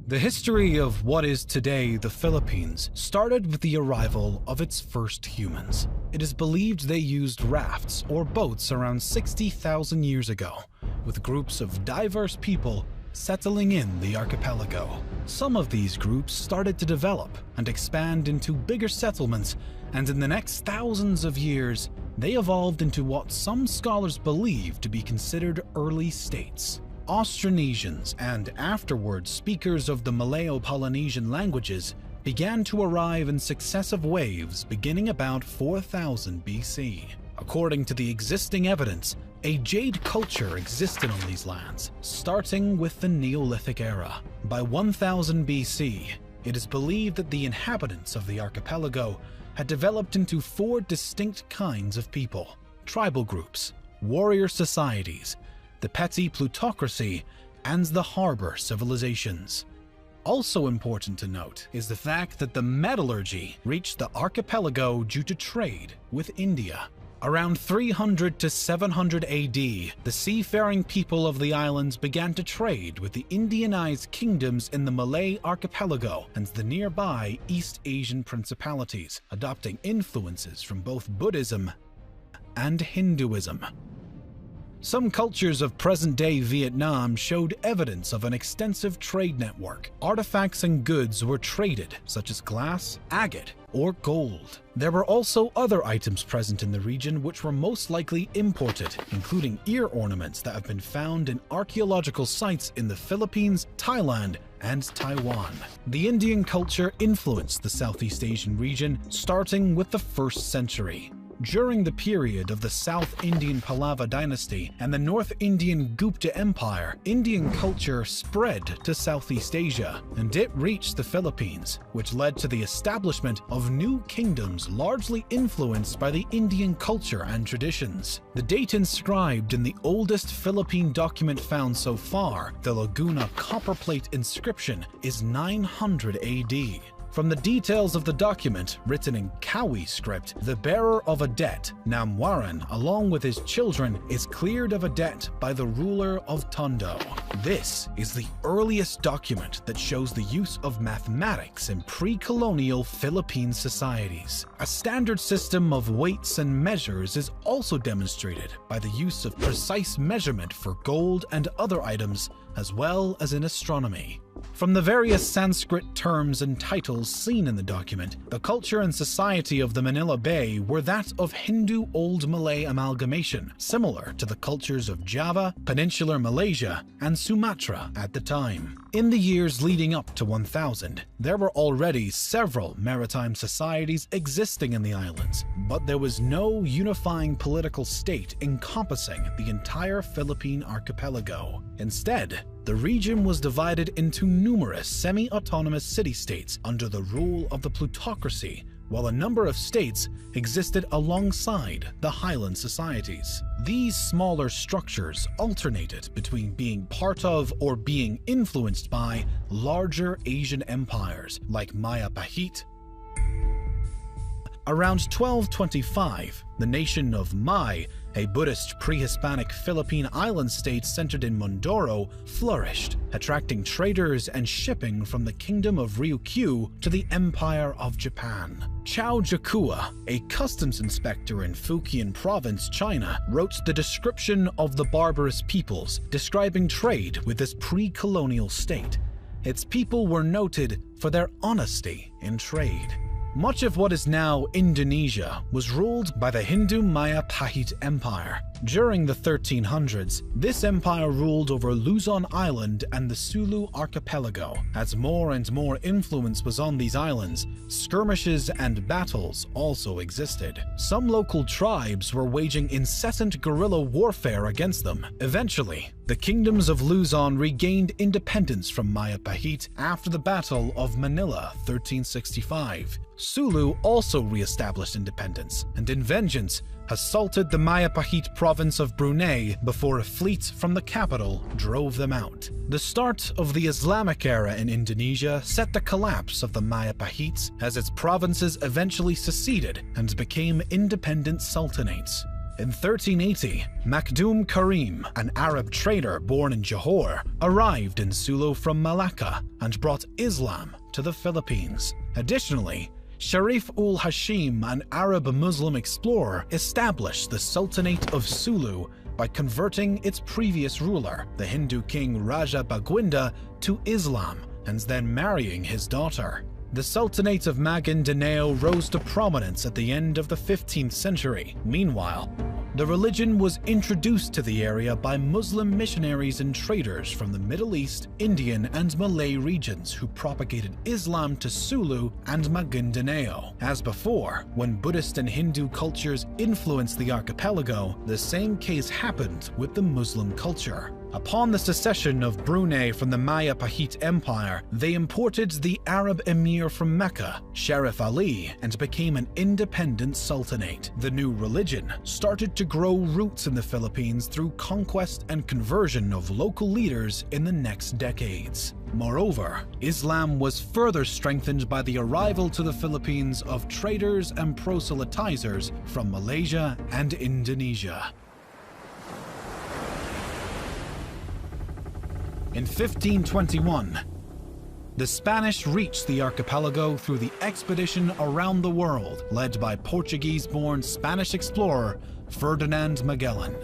The history of what is today the Philippines started with the arrival of its first humans. It is believed they used rafts or boats around 60,000 years ago, with groups of diverse people settling in the archipelago. Some of these groups started to develop and expand into bigger settlements, and in the next thousands of years, they evolved into what some scholars believe to be considered early states. Austronesians and afterwards speakers of the Malayo-Polynesian languages began to arrive in successive waves beginning about 4000 BC. According to the existing evidence, a jade culture existed on these lands, starting with the Neolithic era. By 1000 BC, it is believed that the inhabitants of the archipelago had developed into 4 distinct kinds of people: tribal groups, warrior societies, the petty plutocracy, and the harbor civilizations. Also important to note is the fact that the metallurgy reached the archipelago due to trade with India. Around 300 to 700 AD, the seafaring people of the islands began to trade with the Indianized kingdoms in the Malay archipelago and the nearby East Asian principalities, adopting influences from both Buddhism and Hinduism. Some cultures of present-day Vietnam showed evidence of an extensive trade network. Artifacts and goods were traded, such as glass, agate, or gold. There were also other items present in the region which were most likely imported, including ear ornaments that have been found in archaeological sites in the Philippines, Thailand, and Taiwan. The Indian culture influenced the Southeast Asian region, starting with the 1st century. During the period of the South Indian Pallava dynasty and the North Indian Gupta Empire, Indian culture spread to Southeast Asia, and it reached the Philippines, which led to the establishment of new kingdoms largely influenced by the Indian culture and traditions. The date inscribed in the oldest Philippine document found so far, the Laguna copperplate inscription, is 900 AD. From the details of the document, written in Kawi script, the bearer of a debt, Namwaran, along with his children, is cleared of a debt by the ruler of Tondo. This is the earliest document that shows the use of mathematics in pre-colonial Philippine societies. A standard system of weights and measures is also demonstrated by the use of precise measurement for gold and other items, as well as in astronomy. From the various Sanskrit terms and titles seen in the document, the culture and society of the Manila Bay were that of Hindu Old Malay amalgamation, similar to the cultures of Java, Peninsular Malaysia, and Sumatra at the time. In the years leading up to 1000, there were already several maritime societies existing in the islands, but there was no unifying political state encompassing the entire Philippine archipelago. Instead, the region was divided into numerous semi-autonomous city-states under the rule of the plutocracy, while a number of states existed alongside the highland societies. These smaller structures alternated between being part of or being influenced by larger Asian empires like Maya Pahit. Around 1225, the nation of Mai, a Buddhist pre-Hispanic Philippine island state centered in Mindoro, flourished, attracting traders and shipping from the kingdom of Ryukyu to the Empire of Japan. Chao Jakua, a customs inspector in Fujian province, China, wrote the description of the barbarous peoples, describing trade with this pre-colonial state. Its people were noted for their honesty in trade. Much of what is now Indonesia was ruled by the Hindu Maya Pahit Empire. During the 1300s, this empire ruled over Luzon Island and the Sulu archipelago. As more and more influence was on these islands, skirmishes and battles also existed. Some local tribes were waging incessant guerrilla warfare against them. Eventually, the kingdoms of Luzon regained independence from Maya Pahit after the Battle of Manila 1365. Sulu also re-established independence, and in vengeance, assaulted the Maya Pahit province of Brunei before a fleet from the capital drove them out. The start of the Islamic era in Indonesia set the collapse of the Maya Pahites as its provinces eventually seceded and became independent sultanates. In 1380, Makhdoom Karim, an Arab trader born in Johor, arrived in Sulu from Malacca and brought Islam to the Philippines. Additionally, Sharif ul Hashim, an Arab Muslim explorer, established the Sultanate of Sulu by converting its previous ruler, the Hindu king Raja Baguinda, to Islam and then marrying his daughter. The Sultanate of Maguindanao rose to prominence at the end of the 15th century. Meanwhile, the religion was introduced to the area by Muslim missionaries and traders from the Middle East, Indian, and Malay regions who propagated Islam to Sulu and Maguindanao. As before, when Buddhist and Hindu cultures influenced the archipelago, the same case happened with the Muslim culture. Upon the secession of Brunei from the Maya Pahit Empire, they imported the Arab emir from Mecca, Sharif Ali, and became an independent sultanate. The new religion started to grow roots in the Philippines through conquest and conversion of local leaders in the next decades. Moreover, Islam was further strengthened by the arrival to the Philippines of traders and proselytizers from Malaysia and Indonesia. In 1521, the Spanish reached the archipelago through the expedition around the world led by Portuguese-born Spanish explorer Ferdinand Magellan.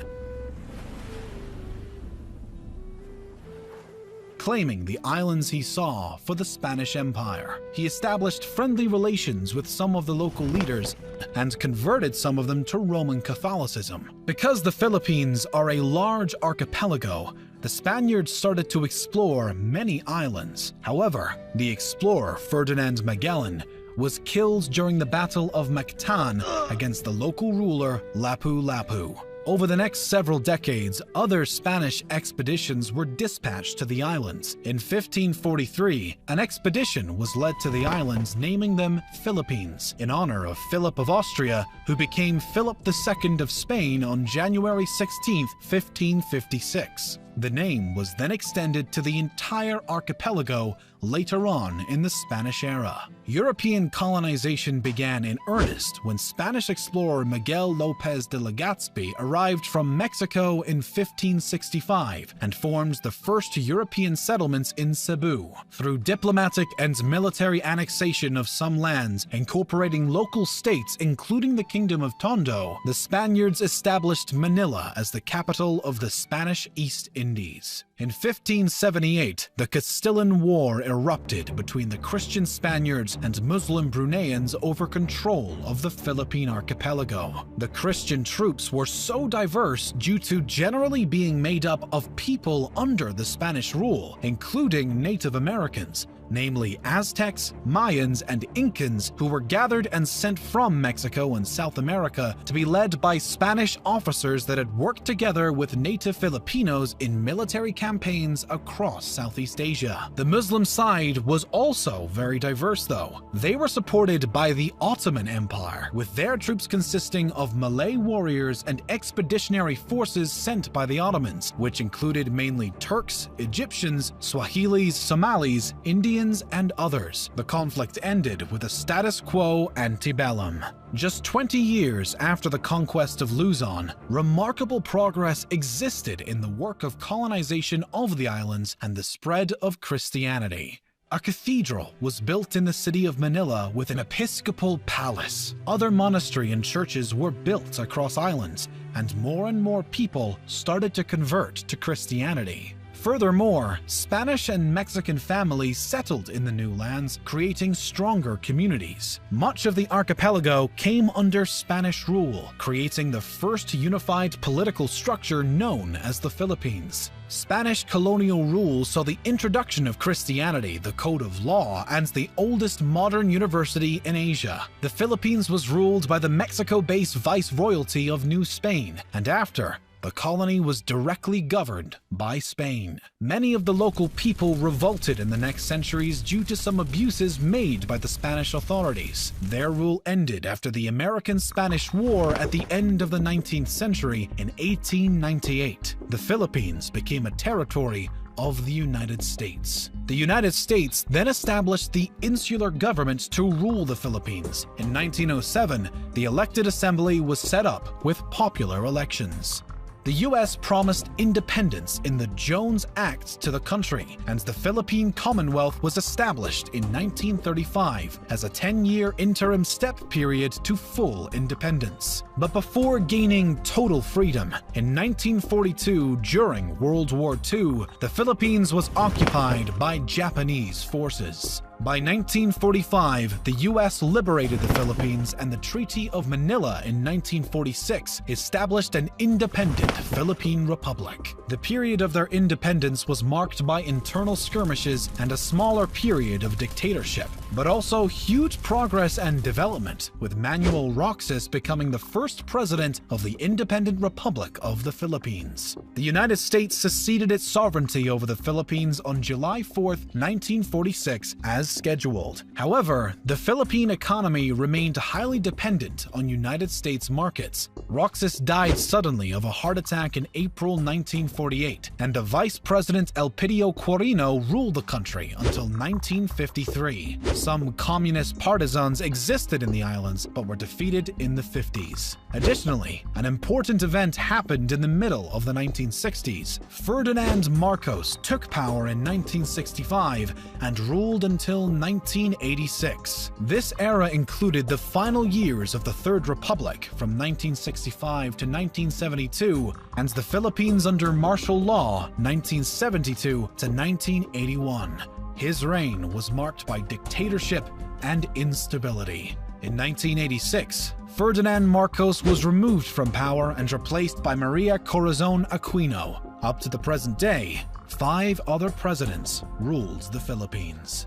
Claiming the islands he saw for the Spanish Empire, he established friendly relations with some of the local leaders and converted some of them to Roman Catholicism. Because the Philippines are a large archipelago, the Spaniards started to explore many islands. However, the explorer Ferdinand Magellan was killed during the Battle of Mactan against the local ruler Lapu-Lapu. Over the next several decades, other Spanish expeditions were dispatched to the islands. In 1543, an expedition was led to the islands, naming them Philippines, in honor of Philip of Austria, who became Philip II of Spain on January 16, 1556. The name was then extended to the entire archipelago later on in the Spanish era. European colonization began in earnest when Spanish explorer Miguel López de Legazpi arrived from Mexico in 1565 and formed the first European settlements in Cebu. Through diplomatic and military annexation of some lands, incorporating local states including the Kingdom of Tondo, the Spaniards established Manila as the capital of the Spanish East Indies. In 1578, the Castilian War erupted between the Christian Spaniards and Muslim Bruneians over control of the Philippine archipelago. The Christian troops were so diverse due to generally being made up of people under the Spanish rule, including Native Americans, namely Aztecs, Mayans, and Incans, who were gathered and sent from Mexico and South America to be led by Spanish officers that had worked together with native Filipinos in military campaigns across Southeast Asia. The Muslim side was also very diverse though. They were supported by the Ottoman Empire, with their troops consisting of Malay warriors and expeditionary forces sent by the Ottomans, which included mainly Turks, Egyptians, Swahilis, Somalis, Indians, and others. The conflict ended with a status quo antebellum. Just 20 years after the conquest of Luzon, remarkable progress existed in the work of colonization of the islands and the spread of Christianity. A cathedral was built in the city of Manila with an episcopal palace. Other monasteries and churches were built across islands, and more people started to convert to Christianity. Furthermore, Spanish and Mexican families settled in the new lands, creating stronger communities. Much of the archipelago came under Spanish rule, creating the first unified political structure known as the Philippines. Spanish colonial rule saw the introduction of Christianity, the code of law, and the oldest modern university in Asia. The Philippines was ruled by the Mexico-based Viceroyalty of New Spain, and after, the colony was directly governed by Spain. Many of the local people revolted in the next centuries due to some abuses made by the Spanish authorities. Their rule ended after the American-Spanish War at the end of the 19th century in 1898. The Philippines became a territory of the United States. The United States then established the insular government to rule the Philippines. In 1907, the elected assembly was set up with popular elections. The US promised independence in the Jones Act to the country, and the Philippine Commonwealth was established in 1935 as a 10-year interim step period to full independence. But before gaining total freedom, in 1942, during World War II, the Philippines was occupied by Japanese forces. By 1945, the US liberated the Philippines, and the Treaty of Manila in 1946 established an independent Philippine Republic. The period of their independence was marked by internal skirmishes and a smaller period of dictatorship, but also huge progress and development, with Manuel Roxas becoming the first president of the Independent Republic of the Philippines. The United States seceded its sovereignty over the Philippines on July 4, 1946, as scheduled. However, the Philippine economy remained highly dependent on United States markets. Roxas died suddenly of a heart attack in April 1948, and the Vice President Elpidio Quirino ruled the country until 1953. Some communist partisans existed in the islands, but were defeated in the 50s. Additionally, an important event happened in the middle of the 1960s. Ferdinand Marcos took power in 1965 and ruled until 1986. This era included the final years of the Third Republic from 1965 to 1972, and the Philippines under martial law 1972 to 1981. His reign was marked by dictatorship and instability. In 1986, Ferdinand Marcos was removed from power and replaced by Maria Corazon Aquino. Up to the present day, 5 other presidents ruled the Philippines.